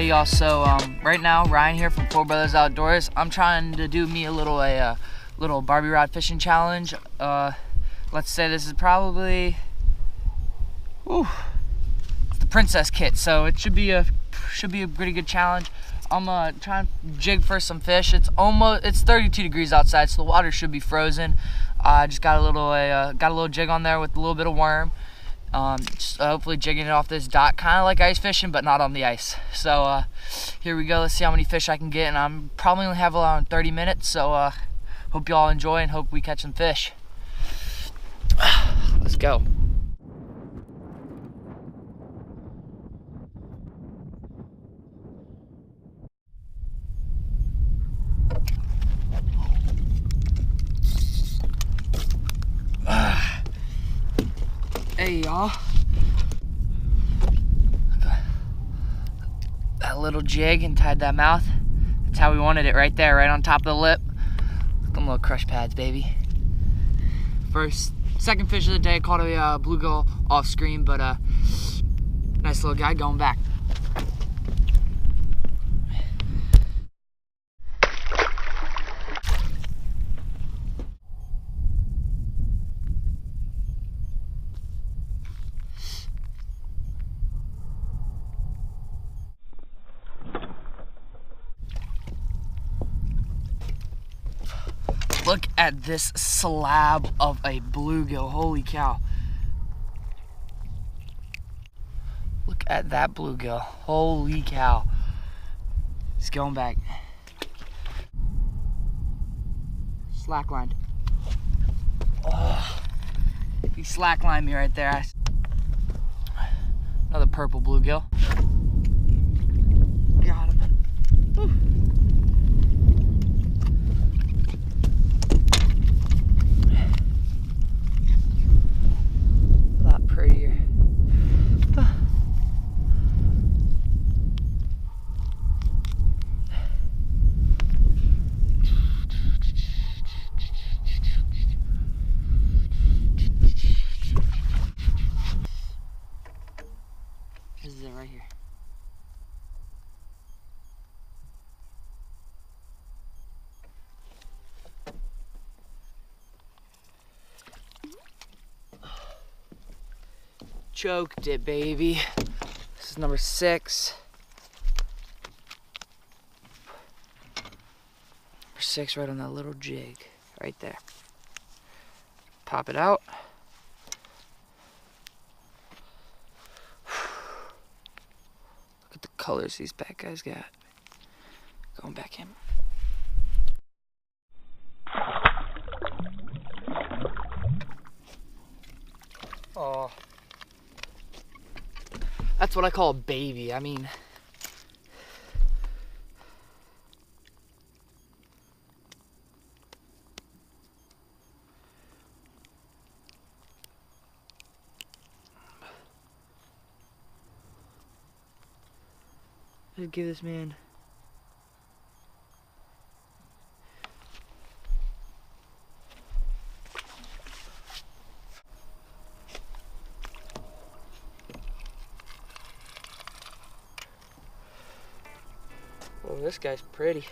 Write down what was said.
Hey y'all, so right now Ryan here from Four Brothers Outdoors. I'm trying to do me a little Barbie rod fishing challenge. Let's say this is probably it's the princess kit, so it should be a pretty good challenge. I'm trying to jig for some fish. It's 32 degrees outside, so the water should be frozen. I just got a little jig on there with a little bit of worm. Just hopefully jigging it off this dock, kind of like ice fishing, but not on the ice. So here we go. Let's see how many fish I can get, and I'm probably only have around 30 minutes. So hope you all enjoy and hope we catch some fish. Let's go. Hey y'all. That little jig and tied that mouth. That's how we wanted it, right there, right on top of the lip. Them little crush pads, baby. Second fish of the day, caught a bluegill off screen, but nice little guy going back. Look at this slab of a bluegill, holy cow. Look at that bluegill, holy cow. He's going back. Slacklined. Oh, he slacklined me right there. Another purple bluegill. Got him. Whew. Prettier. This is it right here. Choked it, baby. This is number 6. Number 6 right on that little jig. Right there. Pop it out. Look at the colors these bad guys got. Going back in. Oh. That's what I call a baby. I mean, let's give this man oh, this guy's pretty.